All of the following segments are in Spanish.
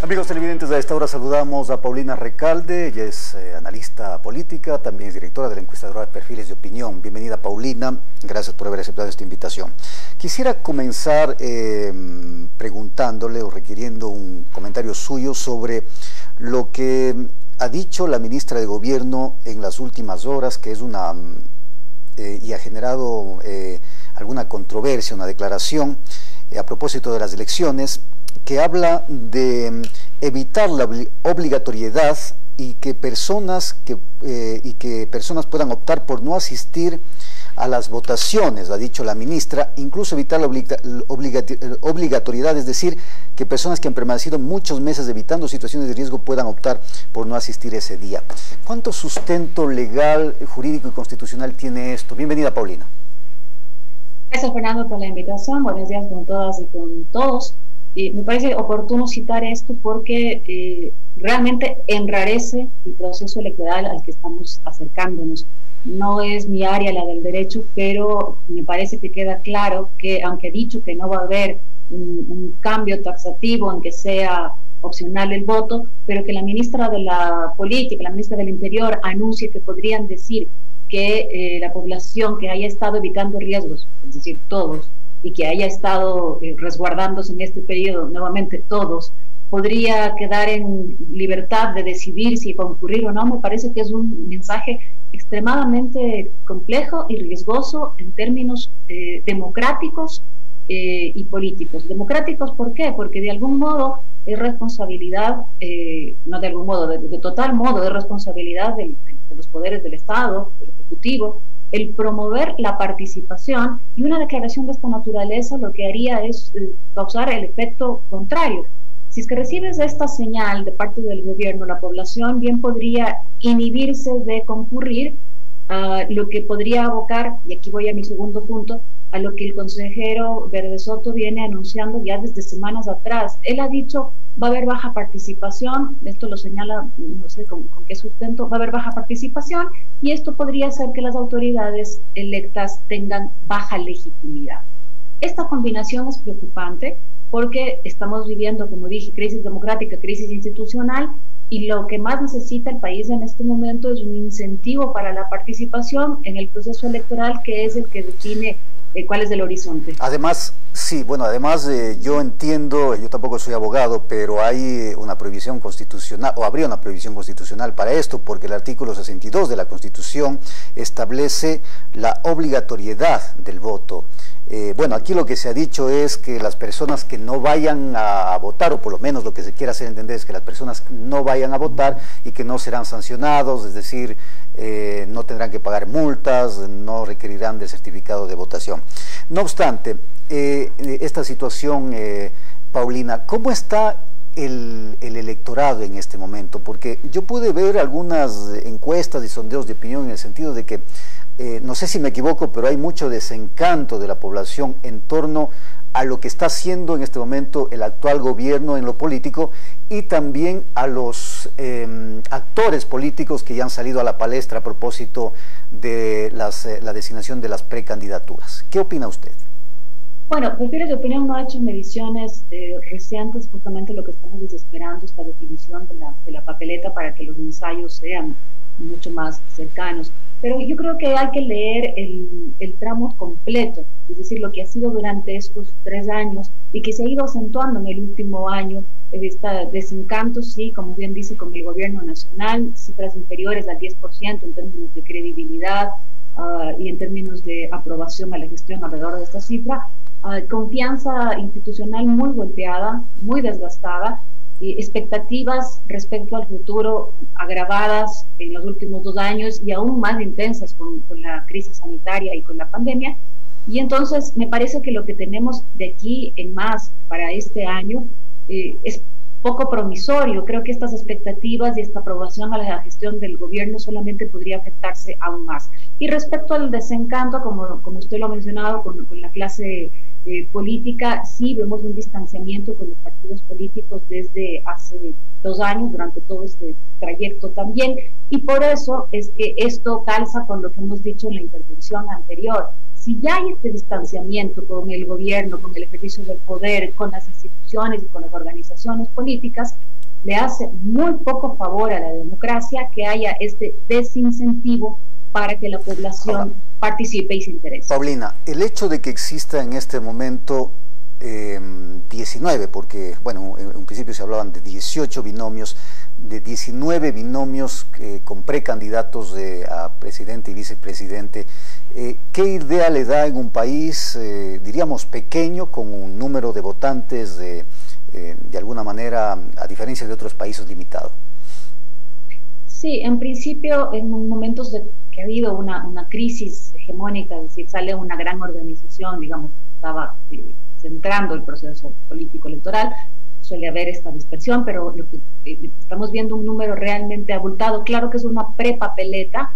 Amigos televidentes, a esta hora saludamos a Paulina Recalde. Ella es analista política, también es directora de la encuestadora de perfiles de opinión. Bienvenida, Paulina, gracias por haber aceptado esta invitación. Quisiera comenzar preguntándole o requiriendo un comentario suyo sobre lo que ha dicho la ministra de Gobierno en las últimas horas, que es y ha generado alguna controversia, una declaración a propósito de las elecciones, que habla de evitar la obligatoriedad y que personas puedan optar por no asistir a las votaciones, ha dicho la ministra, incluso evitar la obligatoriedad, es decir, que personas que han permanecido muchos meses evitando situaciones de riesgo puedan optar por no asistir ese día. ¿Cuánto sustento legal, jurídico y constitucional tiene esto? Bienvenida, Paulina. Gracias, Fernando, por la invitación. Buenos días con todas y con todos. Me parece oportuno citar esto porque realmente enrarece el proceso electoral al que estamos acercándonos. No es mi área la del derecho, pero me parece que queda claro que, aunque ha dicho que no va a haber un cambio taxativo en que sea opcional el voto, pero que la ministra de la Política, la ministra del Interior, anuncie que podrían decir que la población que haya estado evitando riesgos, es decir, todos, y que haya estado resguardándose en este periodo, nuevamente todos, podría quedar en libertad de decidir si concurrir o no. Me parece que es un mensaje extremadamente complejo y riesgoso en términos democráticos y políticos. Democráticos, ¿por qué? Porque de algún modo es responsabilidad, no de algún modo, de total modo, es responsabilidad de los poderes del Estado, del Ejecutivo, el promover la participación, y una declaración de esta naturaleza lo que haría es causar el efecto contrario. Si es que recibes esta señal de parte del gobierno, la población bien podría inhibirse de concurrir, lo que podría abocar, y aquí voy a mi segundo punto, a lo que el consejero Verde Soto viene anunciando ya desde semanas atrás. Él ha dicho, va a haber baja participación, esto lo señala, no sé con qué sustento, va a haber baja participación, y esto podría hacer que las autoridades electas tengan baja legitimidad. Esta combinación es preocupante porque estamos viviendo, como dije, crisis democrática, crisis institucional, y lo que más necesita el país en este momento es un incentivo para la participación en el proceso electoral, que es el que define cuál es el horizonte. Además, sí, bueno, además yo entiendo, yo tampoco soy abogado, pero hay una prohibición constitucional, o habría una prohibición constitucional para esto, porque el artículo 62 de la Constitución establece la obligatoriedad del voto. Bueno, aquí lo que se ha dicho es que las personas que no vayan a votar, o por lo menos lo que se quiere hacer entender es que las personas no vayan a votar y que no serán sancionados, es decir, no tendrán que pagar multas, no requerirán de certificado de votación. No obstante, esta situación, Paulina, ¿cómo está el electorado en este momento? Porque yo pude ver algunas encuestas y sondeos de opinión en el sentido de que no sé si me equivoco, pero hay mucho desencanto de la población en torno a lo que está haciendo en este momento el actual gobierno en lo político, y también a los actores políticos que ya han salido a la palestra a propósito de la designación de las precandidaturas. ¿Qué opina usted? Bueno, Perfiles de Opinión no ha hecho mediciones recientes, justamente lo que estamos desesperando, esta definición de la papeleta para que los ensayos sean mucho más cercanos. Pero yo creo que hay que leer el tramo completo, es decir, lo que ha sido durante estos 3 años y que se ha ido acentuando en el último año, este desencanto, sí, como bien dice, con el gobierno nacional, cifras inferiores al 10% en términos de credibilidad y en términos de aprobación a la gestión alrededor de esta cifra, confianza institucional muy golpeada, muy desgastada, expectativas respecto al futuro agravadas en los últimos 2 años y aún más intensas con la crisis sanitaria y con la pandemia. Y entonces me parece que lo que tenemos de aquí en más para este año es poco promisorio. Creo que estas expectativas y esta aprobación a la gestión del gobierno solamente podría afectarse aún más. Y respecto al desencanto, como usted lo ha mencionado, con la clase política, sí vemos un distanciamiento con los partidos políticos desde hace 2 años, durante todo este trayecto también, y por eso es que esto calza con lo que hemos dicho en la intervención anterior. Si ya hay este distanciamiento con el gobierno, con el ejercicio del poder, con las instituciones y con las organizaciones políticas, le hace muy poco favor a la democracia que haya este desincentivo para que la población participe y se interese. Paulina, el hecho de que exista en este momento 19, porque bueno, en principio se hablaban de 18 binomios, de 19 binomios con precandidatos a presidente y vicepresidente, ¿qué idea le da en un país, diríamos, pequeño, con un número de votantes de alguna manera, a diferencia de otros países, limitado? Sí, en principio, en momentos de que ha habido una crisis hegemónica, es decir, sale una gran organización, digamos, estaba centrando el proceso político electoral, suele haber esta dispersión, pero lo que estamos viendo un número realmente abultado. Claro que es una prepapeleta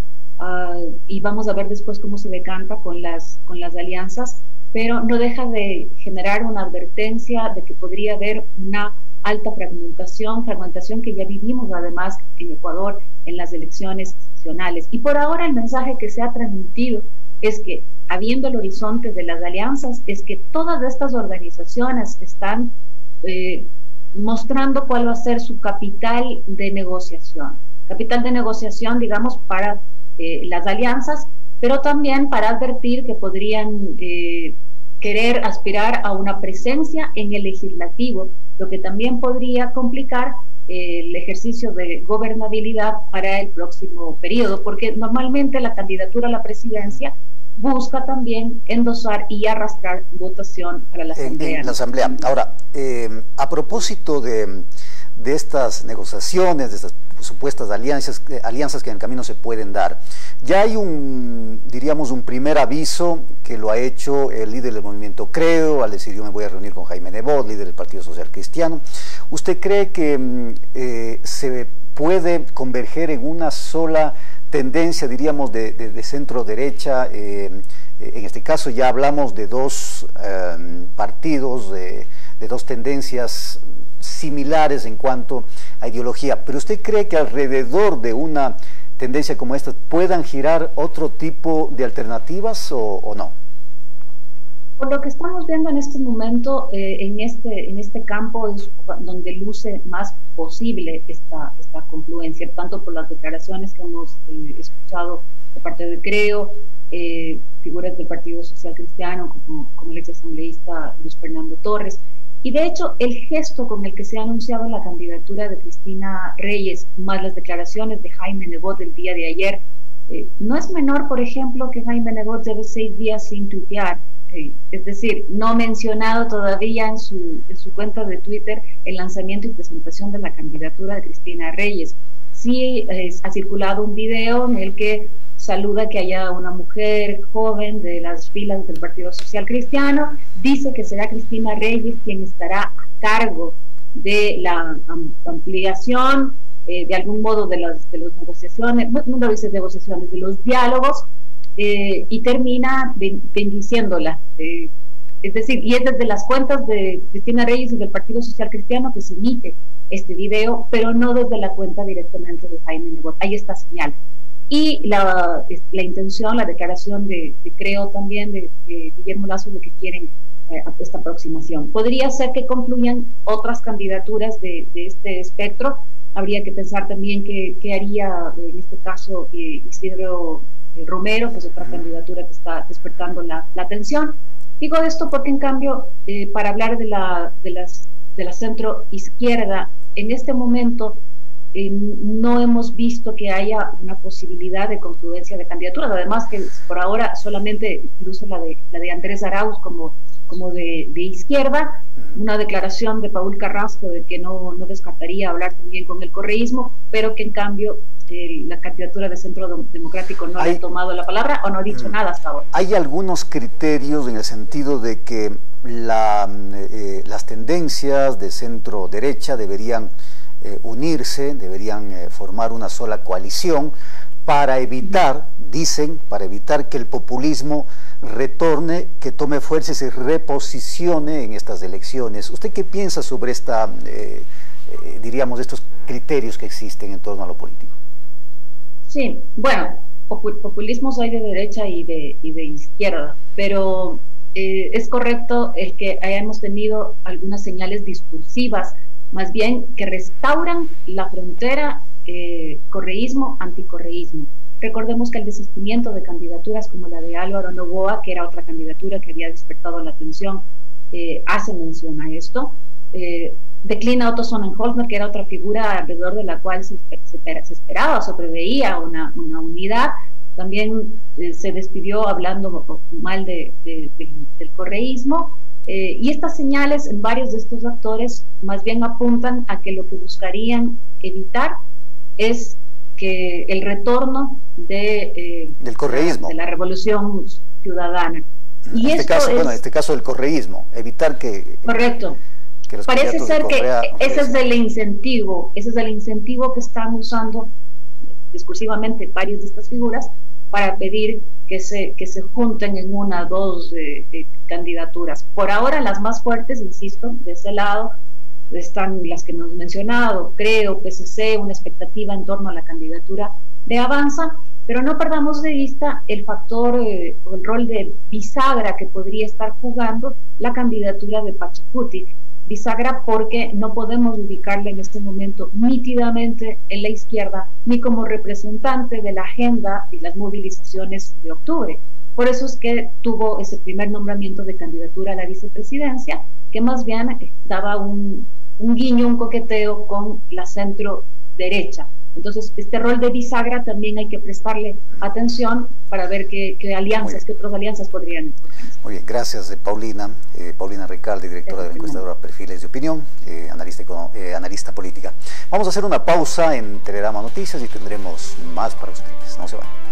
y vamos a ver después cómo se decanta con las alianzas, pero no deja de generar una advertencia de que podría haber una alta fragmentación que ya vivimos además en Ecuador en las elecciones seccionales. Y por ahora el mensaje que se ha transmitido es que, habiendo el horizonte de las alianzas, es que todas estas organizaciones están mostrando cuál va a ser su capital de negociación. Capital de negociación, digamos, para las alianzas, pero también para advertir que podrían querer aspirar a una presencia en el legislativo, lo que también podría complicar el ejercicio de gobernabilidad para el próximo periodo, porque normalmente la candidatura a la presidencia busca también endosar y arrastrar votación para la Asamblea. En la Asamblea. Ahora, a propósito de estas negociaciones, de estas supuestas alianzas que en el camino se pueden dar, ya hay diríamos, un primer aviso que lo ha hecho el líder del movimiento Creo, al decir yo me voy a reunir con Jaime Nebot, líder del Partido Social Cristiano. ¿Usted cree que se puede converger en una sola tendencia, diríamos, de centro-derecha? En este caso ya hablamos de dos partidos, de dos tendencias similares en cuanto a ideología, pero ¿usted cree que alrededor de una tendencia como esta puedan girar otro tipo de alternativas o no? Por lo que estamos viendo en este momento, en este campo es donde luce más posible esta confluencia, tanto por las declaraciones que hemos escuchado de parte de Creo, figuras del Partido Social Cristiano, como el exasambleísta Luis Fernando Torres. Y de hecho, el gesto con el que se ha anunciado la candidatura de Cristina Reyes, más las declaraciones de Jaime Nebot del día de ayer, no es menor, por ejemplo, que Jaime Nebot lleve 6 días sin tuitear. Es decir, no ha mencionado todavía en su cuenta de Twitter el lanzamiento y presentación de la candidatura de Cristina Reyes. Sí ha circulado un video en el que saluda que haya una mujer joven de las filas del Partido Social Cristiano, dice que será Cristina Reyes quien estará a cargo de la ampliación, de algún modo, de las negociaciones, no lo dice negociaciones, de los diálogos, y termina bendiciéndola. Es decir, y es desde las cuentas de Cristina Reyes y del Partido Social Cristiano que se emite este video, pero no desde la cuenta directamente de Jaime Nebot. Ahí está señal. Y la intención, la declaración de Creo también, de Guillermo Lasso, de que quieren esta aproximación. Podría ser que concluyan otras candidaturas de este espectro. Habría que pensar también qué haría, en este caso, Isidro Romero, que es otra candidatura que está despertando la atención. Digo esto porque, en cambio, para hablar de la centro izquierda, en este momento no hemos visto que haya una posibilidad de confluencia de candidaturas. Además, que por ahora solamente luce la de Andrés Arauz como de izquierda, una declaración de Paul Carrasco de que no descartaría hablar también con el correísmo, pero que en cambio la candidatura de Centro Democrático no ha tomado la palabra o no ha dicho nada hasta ahora. Hay algunos criterios en el sentido de que las tendencias de centro derecha deberían unirse, deberían formar una sola coalición para evitar, dicen, para evitar que el populismo retorne, que tome fuerza y se reposicione en estas elecciones. ¿Usted qué piensa sobre diríamos, estos criterios que existen en torno a lo político? Sí, bueno, populismos hay de derecha y de izquierda, pero es correcto el que hayamos tenido algunas señales discursivas más bien que restauran la frontera correísmo-anticorreísmo. Recordemos que el desistimiento de candidaturas como la de Álvaro Noboa, que era otra candidatura que había despertado la atención, hace mención a esto. Declina Otto Sonnenholzmer, que era otra figura alrededor de la cual se esperaba, se preveía una unidad. También se despidió hablando mal del correísmo. Y estas señales en varios de estos actores más bien apuntan a que lo que buscarían evitar es que el retorno del correísmo, de la revolución ciudadana. Y en este caso el correísmo, evitar que... Correcto. Que los parece ser que ese es el incentivo que están usando discursivamente varias de estas figuras para pedir que se junten en una o dos candidaturas. Por ahora las más fuertes, insisto, de ese lado están las que hemos mencionado, Creo, PSC, una expectativa en torno a la candidatura de Avanza, pero no perdamos de vista el factor o el rol de bisagra que podría estar jugando la candidatura de Pachacuti. Bisagra porque no podemos ubicarla en este momento nítidamente en la izquierda, ni como representante de la agenda y las movilizaciones de octubre. Por eso es que tuvo ese primer nombramiento de candidatura a la vicepresidencia, que más bien daba un guiño, un coqueteo con la centro derecha. Entonces, este rol de bisagra también hay que prestarle atención para ver qué alianzas, qué otras alianzas podrían organizar. Muy bien, gracias Paulina. Paulina Recalde, directora de la encuestadora Perfiles de Opinión, analista política. Vamos a hacer una pausa en Telerama Noticias y tendremos más para ustedes. No se vayan.